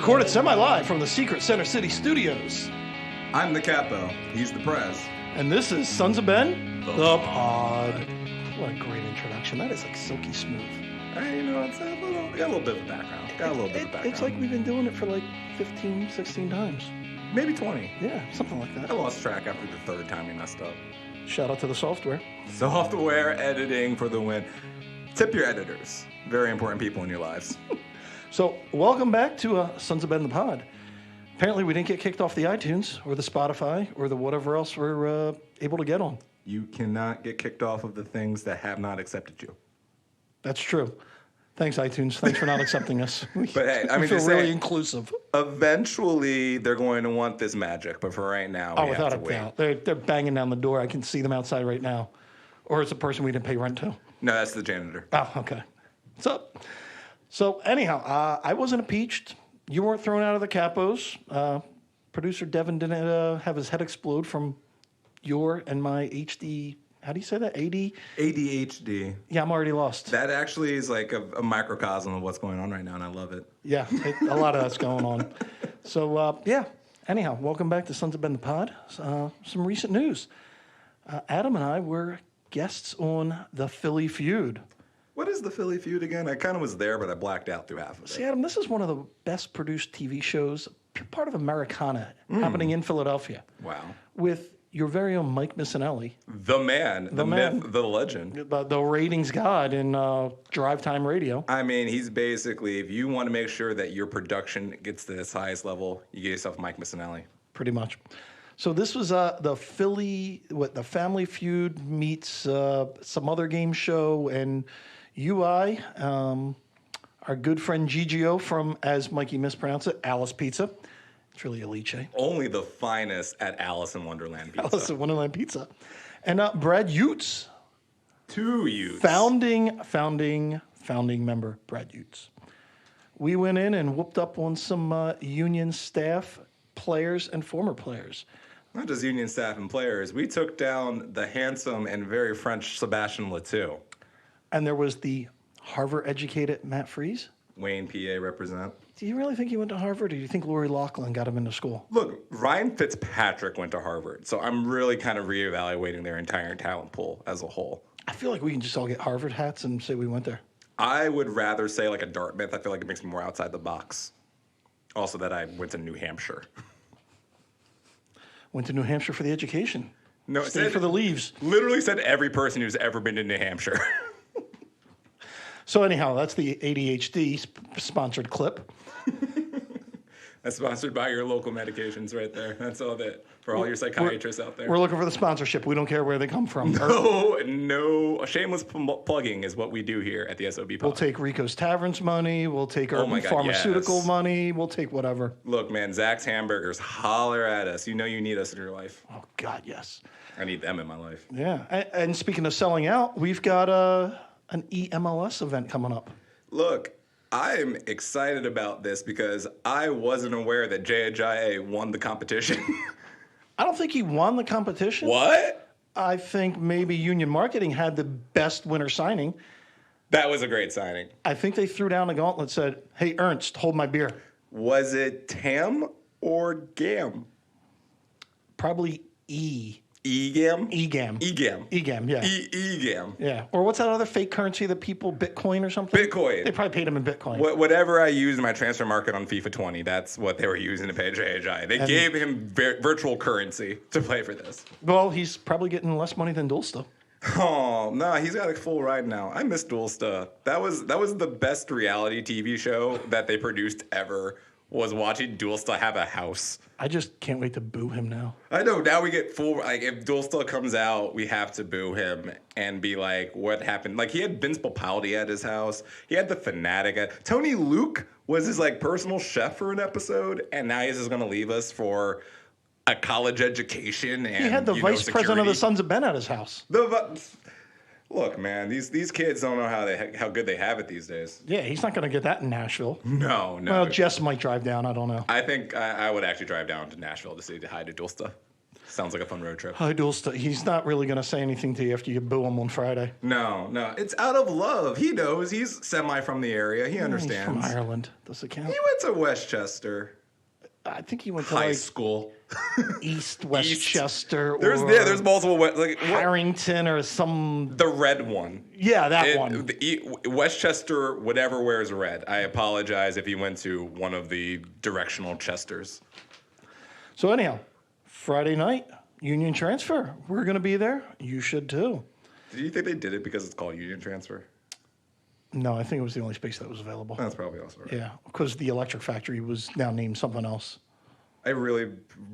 Recorded semi-live from the secret Center City Studios. I'm the Capo. He's the Prez. And this is Sons of Ben, the Pod. What a great introduction. That is like silky smooth. It's got a little bit of background. It's like we've been doing it for like 15, 16 times. Maybe 20. Yeah, something like that. I lost track after the third time we messed up. Shout out to the software. Software editing for the win. Tip your editors. Very important people in your lives. So, welcome back to Sons of Ben, the Pod. Apparently, we didn't get kicked off the iTunes or the Spotify or the whatever else we're able to get on. You cannot get kicked off of the things that have not accepted you. That's true. Thanks, iTunes. Thanks for not accepting us. But hey, I mean, we feel just really saying, inclusive. Eventually, they're going to want this magic, but for right now, we without have a to wait. doubt. They're banging down the door. I can see them outside right now. Or it's a person we didn't pay rent to. No, that's the janitor. Oh, okay. What's up? So, anyhow, I wasn't impeached. You weren't thrown out of the capos. Producer Devin didn't have his head explode from your and my HD... How do you say that? ADHD. Yeah, I'm already lost. That actually is like a microcosm of what's going on right now, and I love it. Yeah, a lot of that's going on. So, yeah. Anyhow, welcome back to Sons of Ben the Pod. Some recent news. Adam and I were guests on the Philly Feud. What is the Philly Feud again? I kind of was there, but I blacked out through half of it. See, Adam, this is one of the best produced TV shows, part of Americana, happening in Philadelphia. Wow. With your very own Mike Missinelli. The man, the myth, the legend. The ratings god in drive time radio. I mean, he's basically, if you want to make sure that your production gets to its highest level, you get yourself Mike Missinelli. Pretty much. So this was the the Family Feud meets some other game show, and UI, our good friend GGO from, as Mikey mispronounced it, Alice Pizza. It's really Alice. Only the finest at Alice in Wonderland Pizza. Alice in Wonderland Pizza. And Brad Utes. Two Utes. Founding member, Brad Utes. We went in and whooped up on some union staff, players, and former players. Not just union staff and players. We took down the handsome and very French Sebastian Letou. And there was the Harvard-educated Matt Freese. Wayne, PA, represent. Do you really think he went to Harvard, or do you think Lori Loughlin got him into school? Look, Ryan Fitzpatrick went to Harvard, so I'm really kind of reevaluating their entire talent pool as a whole. I feel like we can just all get Harvard hats and say we went there. I would rather say like a Dartmouth. I feel like it makes me more outside the box. Also that I went to New Hampshire. Went to New Hampshire for the education. No, Stayed for the leaves. Literally said every person who's ever been to New Hampshire. So anyhow, that's the ADHD sponsored clip. That's sponsored by your local medications right there. That's all that for all your psychiatrists out there. We're looking for the sponsorship. We don't care where they come from. No. Shameless plugging is what we do here at the SOB Pod. We'll take Rico's Taverns money. We'll take Urban Pharmaceutical money. We'll take whatever. Look, man, Zach's Hamburgers, holler at us. You know you need us in your life. Oh, God, yes. I need them in my life. Yeah. And speaking of selling out, we've got an EMLS event coming up. Look, I'm excited about this because I wasn't aware that JHIA won the competition. I don't think he won the competition. What? I think maybe Union Marketing had the best winter signing. That was a great signing. I think they threw down the gauntlet and said, hey, Ernst, hold my beer. Was it TAM or GAM? Probably E. EGAM? EGAM. EGAM. EGAM, yeah. EGAM. Yeah. Or what's that other fake currency that people, Bitcoin or something? Bitcoin. They probably paid him in Bitcoin. Whatever I used in my transfer market on FIFA 20, that's what they were using to pay JHI. They gave him virtual currency to play for this. Well, he's probably getting less money than Dulsta. Oh, no, he's got a full ride now. I miss Dulsta. That was the best reality TV show that they produced ever, was watching Dulsta have a house. I just can't wait to boo him now. I know, now we get full, like, if Dulsta comes out, we have to boo him and be like, what happened? Like, he had Vince Papaldi at his house. He had the Fanatic at... Tony Luke was his, like, personal chef for an episode, and now he's just going to leave us for a college education and, he had the vice president of the Sons of Ben at his house. Look, man, these kids don't know how good they have it these days. Yeah, he's not going to get that in Nashville. No. Well, Jess might drive down. I don't know. I think I would actually drive down to Nashville to say hi to Dulsta. Sounds like a fun road trip. He's not really going to say anything to you after you boo him on Friday. No. It's out of love. He knows. He's semi from the area. He understands. He's from Ireland. Does it count? He went to Westchester I think he went to High like School. East Westchester There's or multiple Harrington or some. the red one. Yeah, that one. Westchester, whatever wears red. I apologize if you went to one of the directional Chesters. So anyhow, Friday night, Union Transfer. We're going to be there. You should too. Do you think they did it because it's called Union Transfer? No, I think it was the only space that was available. That's probably also right. Yeah, because the Electric Factory was now named something else. I really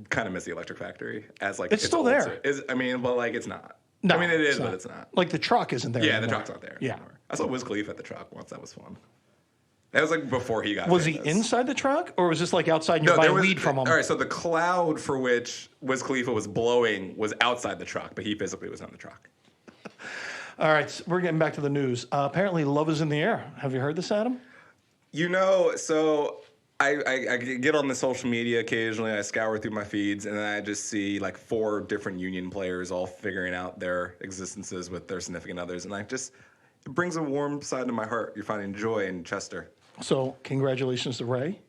kind of miss the Electric Factory as like It's still old there. But like it's not. No, I mean it is, it's not. but it's not. Like the truck isn't there. Yeah, the anymore. truck's not there. Yeah. Anymore. I saw Wiz Khalifa at the truck once. That was fun. That was like before he got. Was he famous. inside the truck, or was this like outside and you're buying weed from him? All right, so the cloud for which Wiz Khalifa was blowing was outside the truck, but he physically was on the truck. All right, so we're getting back to the news. Apparently, love is in the air. Have you heard this, Adam? You know, so I get on the social media occasionally. I scour through my feeds, and then I just see like 4 different Union players all figuring out their existences with their significant others, and it brings a warm side to my heart. You're finding joy in Chester. So, congratulations to Ray.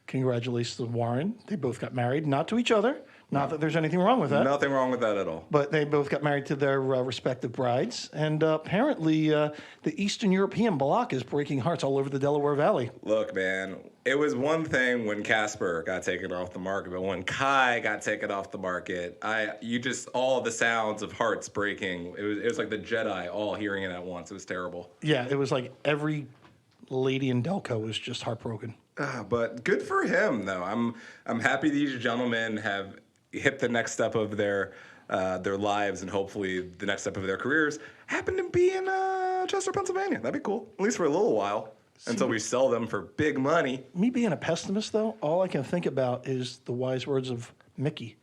Congratulations to Warren. They both got married, not to each other. Not that there's anything wrong with that. Nothing wrong with that at all. But they both got married to their respective brides. And apparently, the Eastern European bloc is breaking hearts all over the Delaware Valley. Look, man, it was one thing when Casper got taken off the market, but when Kai got taken off the market, all the sounds of hearts breaking. It was like the Jedi all hearing it at once. It was terrible. Yeah, it was like every lady in Delco was just heartbroken. But good for him, though. I'm happy these gentlemen have hit the next step of their lives, and hopefully the next step of their careers happen to be in Chester, Pennsylvania. That'd be cool, at least for a little while, until we sell them for big money. Me being a pessimist, though, all I can think about is the wise words of Mickey.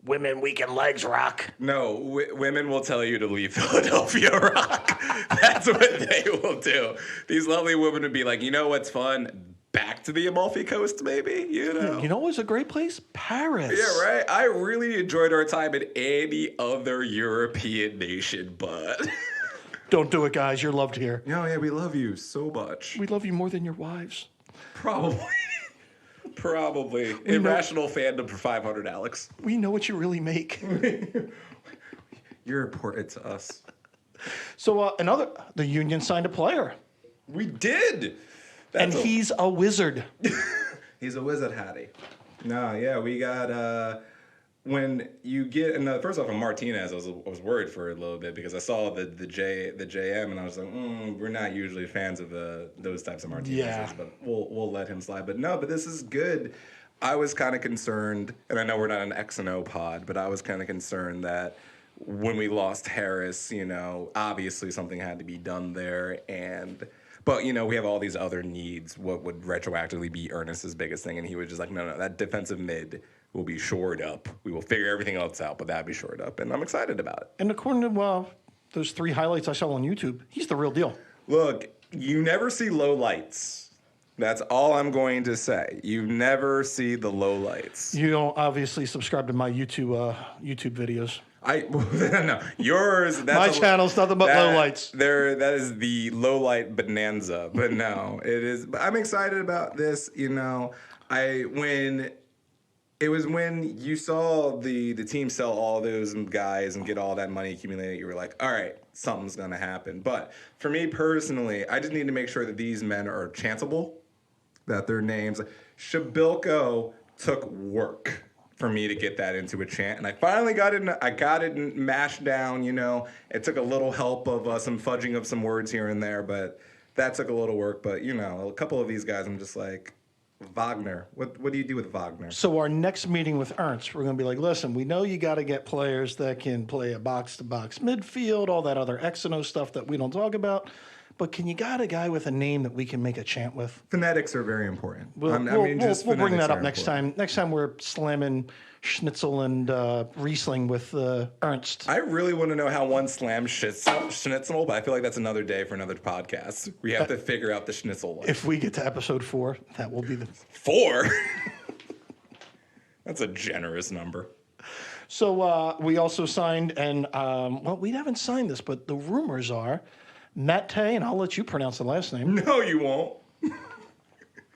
Women weaken legs, Rock. No, women will tell you to leave Philadelphia, Rock. That's what they will do. These lovely women would be like, you know what's fun? Back to the Amalfi Coast, maybe, you know? You know what was a great place? Paris. Yeah, right? I really enjoyed our time in any other European nation, but... Don't do it, guys. You're loved here. No, yeah, we love you so much. We love you more than your wives. Probably. Probably. Irrational fandom for 500, Alex. We know what you really make. You're important to us. So the Union signed a player. We did! He's a wizard. He's a wizard, Hattie. No, yeah, we got... when you get another... First off, on Martinez, I was worried for a little bit because I saw the JM, and I was like, we're not usually fans of those types of Martinez's, Yeah. but we'll let him slide. But no, but this is good. I was kind of concerned, and I know we're not an X and O pod, but I was kind of concerned that when we lost Harris, obviously something had to be done there, But, we have all these other needs. What would retroactively be Ernest's biggest thing? And he was just like, no, that defensive mid will be shored up. We will figure everything else out, but that'll be shored up. And I'm excited about it. And according to those 3 highlights I saw on YouTube, he's the real deal. Look, you never see low lights. That's all I'm going to say. You never see the low lights. You don't obviously subscribe to my YouTube videos. No, yours. That's my channel's nothing but low lights. That is the low light bonanza. But no, it is. But I'm excited about this. When you saw the team sell all those guys and get all that money accumulated, you were like, all right, something's gonna happen. But for me personally, I just need to make sure that these men are chanceable, that their names. Shabilko took work for me to get that into a chant, and I finally got it. I got it mashed down. It took a little help of some fudging of some words here and there, but that took a little work. But a couple of these guys, I'm just like, Wagner. What do you do with Wagner? So our next meeting with Ernst, we're going to be like, listen, we know you got to get players that can play a box-to-box midfield, all that other X and O stuff that we don't talk about. But can you got a guy with a name that we can make a chant with? Phonetics are very important. We'll bring that up next time. Next time we're slamming Schnitzel and Riesling with Ernst. I really want to know how one slams Schnitzel, but I feel like that's another day for another podcast. We have to figure out the Schnitzel one. If we get to episode 4, that will be the... 4? That's a generous number. So we also signed, and well, we haven't signed this, but the rumors are Mate, and I'll let you pronounce the last name. No, you won't.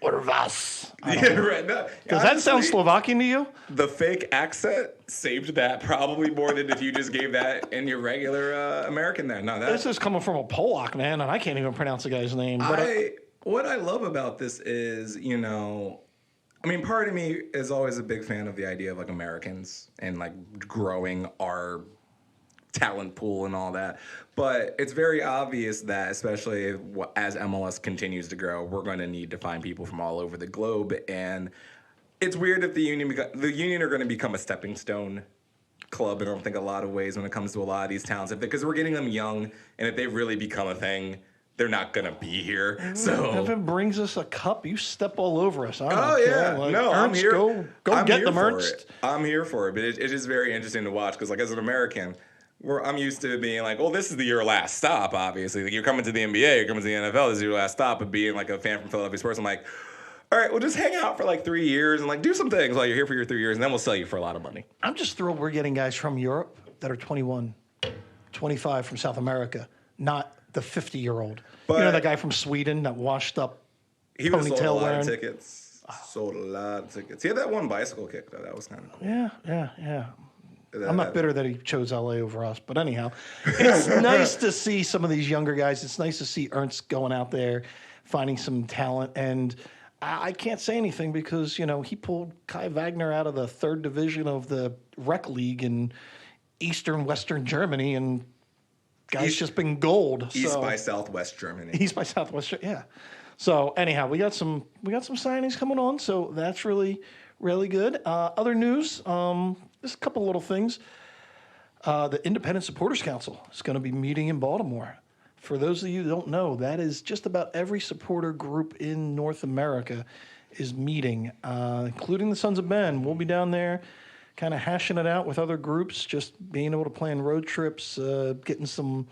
Orvas. Yeah, right. No, Does that sound honestly, Slovakian to you? The fake accent saved that probably more than if you just gave that in your regular American there. No, This that is coming from a Polak man, and I can't even pronounce the guy's name. But what I love about this is, I mean, part of me is always a big fan of the idea of like Americans and like growing our talent pool and all that. But it's very obvious that, especially as MLS continues to grow, we're going to need to find people from all over the globe. And it's weird if the union are going to become a stepping stone club in, I think, a lot of ways when it comes to a lot of these towns. Because we're getting them young, and if they really become a thing, they're not going to be here. So if it brings us a cup, you step all over us. I don't oh care. yeah, Like, no, I'm Ernst, here. Go I'm get here them, for Ernst. it. I'm here for it, but it is very interesting to watch because, like, as an American, I'm used to being like, well, this is your last stop. Obviously, like, you're coming to the NBA, you're coming to the NFL. This is your last stop. But being like a fan from Philadelphia Sports, I'm like, all right, well, just hang out for like 3 years and like do some things while you're here for your 3 years, and then we'll sell you for a lot of money. I'm just thrilled we're getting guys from Europe that are 21, 25 from South America, not the 50-year-old. You know, But- that guy from Sweden that washed up He was sold a ponytail lot wearing. of tickets. Sold a lot of tickets. He had that one bicycle kick though. That was kind of cool. Yeah. I'm not bitter that he chose LA over us, but anyhow, it's nice to see some of these younger guys. It's nice to see Ernst going out there, finding some talent. And I can't say anything because, he pulled Kai Wagner out of the third division of the rec league in Eastern Western Germany, and guy's just been gold. East So- by Southwest Germany. East by Southwest, yeah. So anyhow, we got some signings coming on, so that's really, really good. Other news, just a couple little things. The Independent Supporters Council is going to be meeting in Baltimore. For those of you who don't know, that is just about every supporter group in North America is meeting, including the Sons of Ben. We'll be down there kind of hashing it out with other groups, just being able to plan road trips, getting some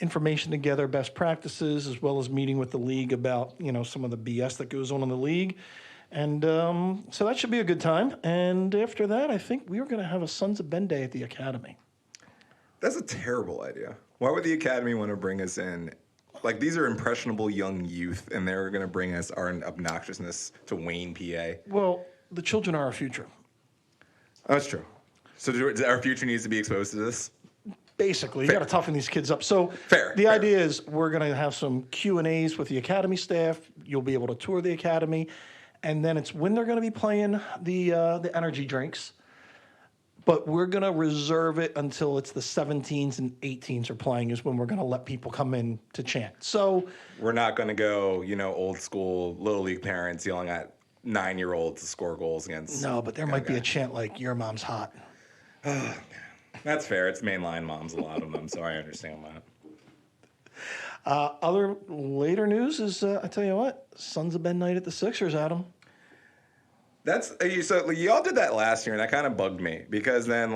information together, best practices, as well as meeting with the league about, some of the BS that goes on in the league. And so that should be a good time. And after that, I think we are going to have a Sons of Ben Day at the Academy. That's a terrible idea. Why would the Academy want to bring us in? Like, these are impressionable young youth, and they're going to bring us our obnoxiousness to Wayne, PA. Well, the children are our future. That's true. So our future needs to be exposed to this? Basically, you got to toughen these kids up. So Fair. The idea is we're going to have some Q&As with the Academy staff. You'll be able to tour the Academy. And then it's when they're going to be playing the energy drinks. But we're going to reserve it until it's the 17s and 18s are playing is when we're going to let people come in to chant. So We're not going to go, old school Little League parents yelling at 9-year-olds to score goals against. no, but there might be a chant like, your mom's hot. That's fair. It's mainline moms, a lot of them, so I understand that. Other later news is, I tell you what, Sons of Ben night at the Sixers, Adam. That's so y'all did that last year, and that kind of bugged me because then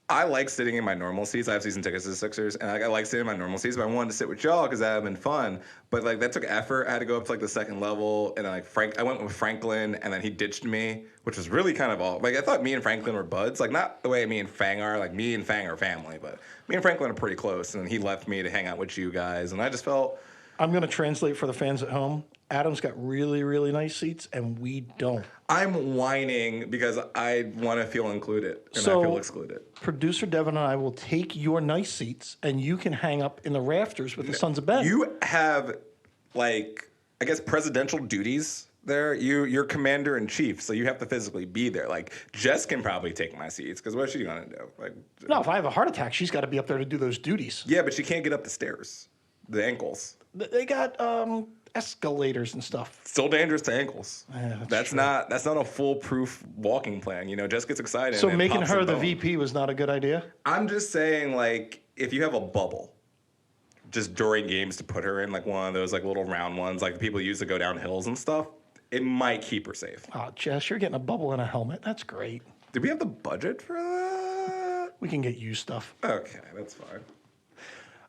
I like sitting in my normal seats. I have season tickets to the Sixers, and I like sitting in my normal seats. But I wanted to sit with y'all because that had been fun. But that took effort. I had to go up to the second level, and then I went with Franklin, and then he ditched me, which was really kind of all. I thought me and Franklin were buds, not the way me and Fang are. Me and Fang are family, but me and Franklin are pretty close. And he left me to hang out with you guys, and I just felt. I'm going to translate for the fans at home. Adam's got really, really nice seats, and we don't. I'm whining because I want to feel included, and So- I feel excluded. Producer Devin and I will take your nice seats, and you can hang up in the rafters with the Sons of Ben. You have, I guess, presidential duties there. You're commander in chief, so you have to physically be there. Jess can probably take my seats because what is she gonna do? No, if I have a heart attack, she's got to be up there to do those duties. Yeah, but she can't get up the stairs. The ankles. They got escalators and stuff. Still dangerous to ankles. Yeah, that's true. not a foolproof walking plan. Jess gets excited. So and making pops her a the bone. VP was not a good idea? I'm just saying, if you have a bubble, just during games to put her in, one of those little round ones, people use to go down hills and stuff, it might keep her safe. Oh, Jess, you're getting a bubble in a helmet. That's great. Do we have the budget for that? We can get you stuff. Okay, that's fine.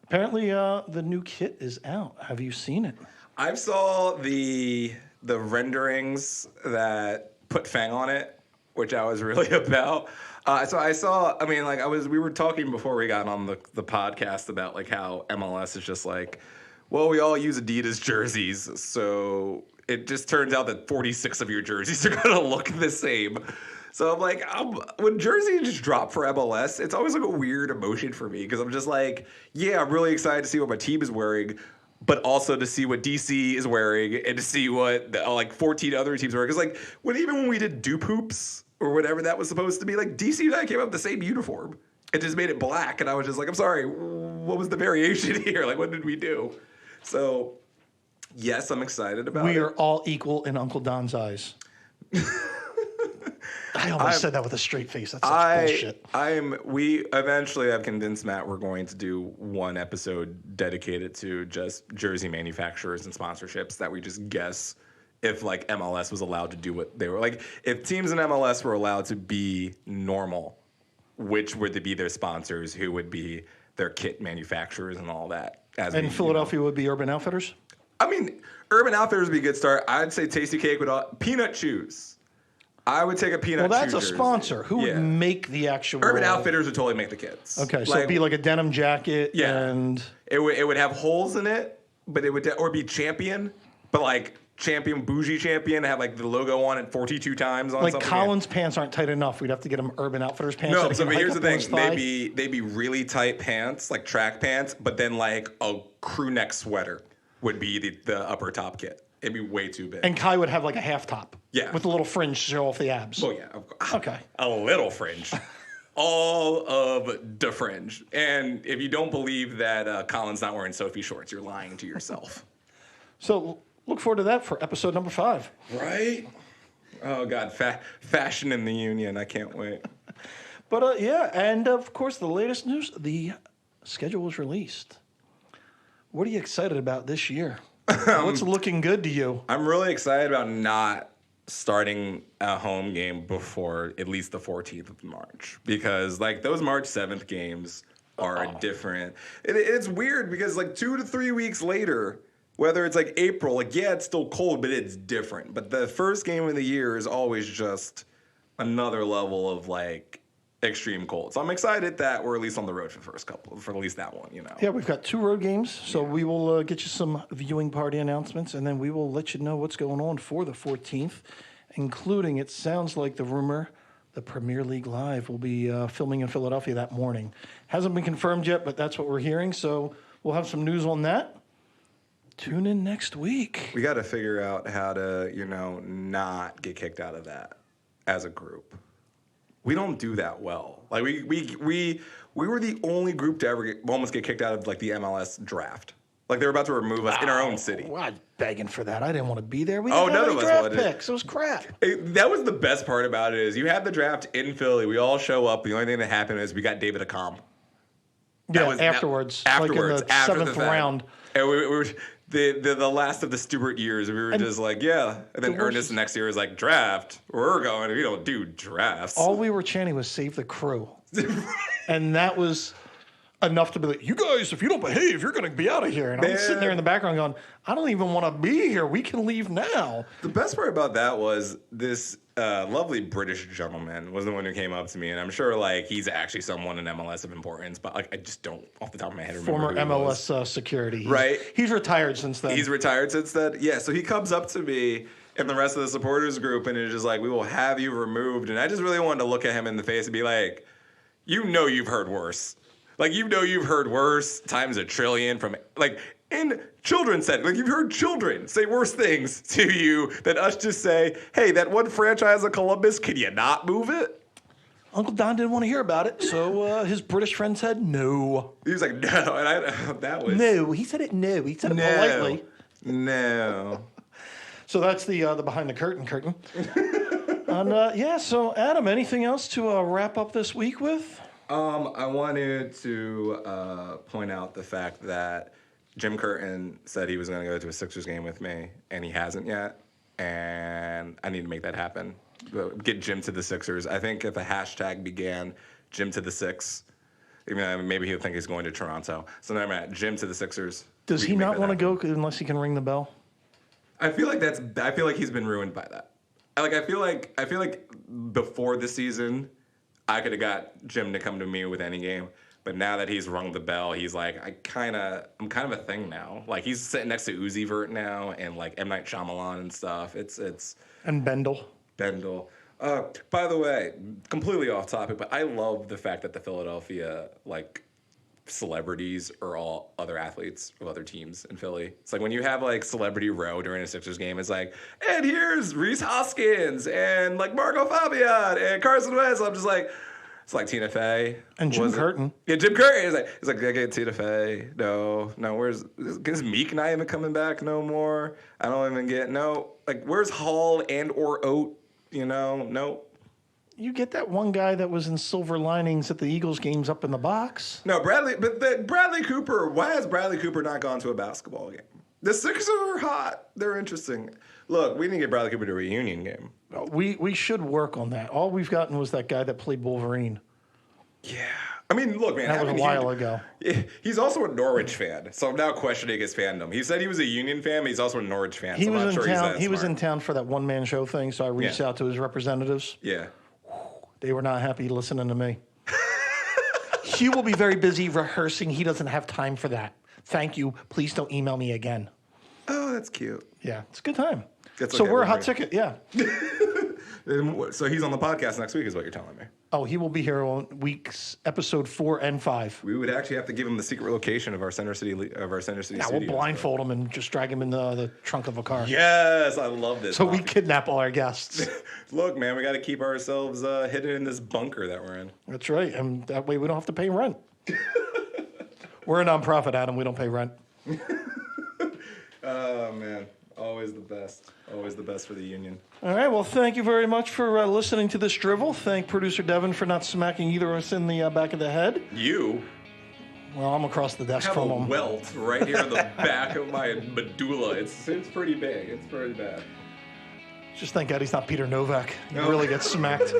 Apparently, the new kit is out. Have you seen it? I saw the renderings that put Fang on it which I was really about. So I saw. I mean, like we were talking before we got on the podcast about like how MLS is just like, well, we all use Adidas jerseys, so it just turns out that 46 of your jerseys are gonna look the same. So I'm like, when jerseys just drop for MLS, it's always like a weird emotion for me because I'm just like, yeah, I'm really excited to see what my team is wearing, but also to see what DC is wearing and to see what like 14 other teams are wearing. Because like when we did Dupe Hoops or whatever that was supposed to be, like DC and I came up with the same uniform. It just made it black, and I was just like, I'm sorry, what was the variation here? Like, what did we do? So, yes, I'm excited about it. We are all equal in Uncle Don's eyes. I almost said that with a straight face. That's such bullshit. We eventually have convinced Matt we're going to do one episode dedicated to just jersey manufacturers and sponsorships that we just guess if like MLS was allowed to do what they were like. If teams in MLS were allowed to be normal, which would be their sponsors, who would be their kit manufacturers and all that. And Philadelphia would be Urban Outfitters? I mean, Urban Outfitters would be a good start. I'd say Tasty Cake would Peanut Chews. I would take a Peanut Chew. Well, that's a jersey. sponsor. Who would make the actual... Urban Outfitters would totally make the kits. Okay, so it'd be like a denim jacket and... It would have holes in it, but it would... Or be Champion, but like Champion, bougie Champion, have like the logo on it 42 times on something. Like Collins pants aren't tight enough. We'd have to get them Urban Outfitters pants. No, so here's the thing. They'd be really tight pants, like track pants, but then like a crew neck sweater would be the upper top kit. It'd be way too big. And Kai would have like a half top. Yeah. With a little fringe to show off the abs. Oh, yeah. Okay. A little fringe. All of the fringe. And if you don't believe that Colin's not wearing Sophie shorts, you're lying to yourself. So look forward to that for episode number 5. Right? Oh, God. Fashion in the Union. I can't wait. But, yeah. And, of course, the latest news, the schedule was released. What are you excited about this year? What's looking good to you? I'm really excited about not starting a home game before at least the 14th of March because like those March 7th games are different. It's weird because like 2 to 3 weeks later, whether it's like April, like yeah, it's still cold, but it's different. But the first game of the year is always just another level of like extreme cold. So I'm excited that we're at least on the road for at least that one, you know. Yeah, we've got 2 road games, so we will get you some viewing party announcements, and then we will let you know what's going on for the 14th, including, it sounds like the rumor, the Premier League Live will be filming in Philadelphia that morning. Hasn't been confirmed yet, but that's what we're hearing, so we'll have some news on that. Tune in next week. We got to figure out how to, not get kicked out of that as a group. We don't do that well. Like we were the only group to ever almost get kicked out of like the MLS draft. Like they were about to remove us in our own city. Well, I was begging for that. I didn't want to be there. We didn't have any draft picks. It was crap. That was the best part about it is you had the draft in Philly. We all show up. The only thing that happened is we got David Accam. Afterwards. Like in the after 7th the round. And we were the last of the Stewart years. We were just like, yeah. And then Ernest the next year was like, draft. We don't do drafts. All we were chanting was save the crew. And that was enough to be like, you guys, if you don't behave, you're going to be out of here. And I'm sitting there in the background going, I don't even want to be here. We can leave now. The best part about that was this lovely British gentleman was the one who came up to me. And I'm sure like he's actually someone in MLS of importance, but like I just don't off the top of my head remember. Former MLS security. Right. He's retired since then. Yeah. So he comes up to me and the rest of the supporters group and is just like, we will have you removed. And I just really wanted to look at him in the face and be like, you've heard worse. Like, you've heard worse times a trillion from, like, in children's setting. Like, you've heard children say worse things to you than us just say, hey, that one franchise of Columbus, can you not move it? Uncle Don didn't want to hear about it, so his British friend said no. He was like, no, and that was... No, he said it no. He said it politely. No. So that's the behind the curtain. And, so Adam, anything else to wrap up this week with? I wanted to point out the fact that Jim Curtin said he was going to go to a Sixers game with me, and he hasn't yet. And I need to make that happen. Get Jim to the Sixers. I think if a hashtag began Jim to the Six, maybe he'll think he's going to Toronto. So now I'm at Jim to the Sixers. Does he not want to go unless he can ring the bell? I feel like he's been ruined by that. I feel like before the season, I could have got Jim to come to me with any game. But now that he's rung the bell, he's like, I'm kind of a thing now. Like he's sitting next to Uzi Vert now, and like M. Night Shyamalan and stuff. It's And Bendel. Bendel. By the way, completely off topic, but I love the fact that the Philadelphia like celebrities are all other athletes of other teams in Philly. It's like when you have like Celebrity Row during a Sixers game, it's like, and here's Reese Hoskins and like Marco Fabian and Carson Wentz. I'm just like, it's like Tina Fey. And Jim Curtin. Yeah, Jim Curtin. It's like I get Tina Fey. No, is Meek not even coming back no more? I don't even get, no. Like, where's Hall and or Oat? You know, no. You get that one guy that was in Silver Linings at the Eagles games up in the box. No, Bradley Cooper. Why has Bradley Cooper not gone to a basketball game? The Sixers are hot. They're interesting. Look, we didn't get Bradley Cooper to a reunion game. We should work on that. All we've gotten was that guy that played Wolverine. Yeah. I mean, look, man. That was a while ago. He's also a Norwich fan, so I'm now questioning his fandom. He said he was a Union fan, but he's also a Norwich fan. He so was I'm not in sure town. he's that He was smart. in town for that one-man show thing, so I reached out to his representatives. Yeah. They were not happy listening to me. He will be very busy rehearsing. He doesn't have time for that. Thank you. Please don't email me again. Oh, that's cute. Yeah, it's a good time. That's So okay, we're a don't hot worry. ticket, yeah. So he's on the podcast next week, is what you're telling me. Oh, he will be here on weeks episode 4 and 5. We would actually have to give him the secret location of our Center City Now we'll studios. blindfold him and just drag him in the trunk of a car. Yes, I love this. So we Mafia. kidnap all our guests. Look, man, we got to keep ourselves hidden in this bunker that we're in. That's right, and that way we don't have to pay rent. We're a nonprofit, Adam. We don't pay rent. Oh man, always the best. Always the best for the union. All right. Well, thank you very much for listening to this drivel. Thank producer Devin for not smacking either of us in the back of the head. You Well, I'm across the desk have from a him. welt right here on the back of my medulla. It's pretty big. It's pretty bad. Just thank God he's not Peter Novak. You No. really get smacked.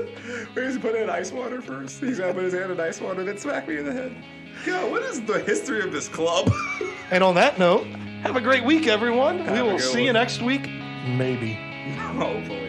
Where does he put it in ice water first? He's got to put his hand in ice water, then smack me in the head. God, what is the history of this club? And on that note, have a great week, everyone. Have We a will good see you one. next week. Maybe. Hopefully.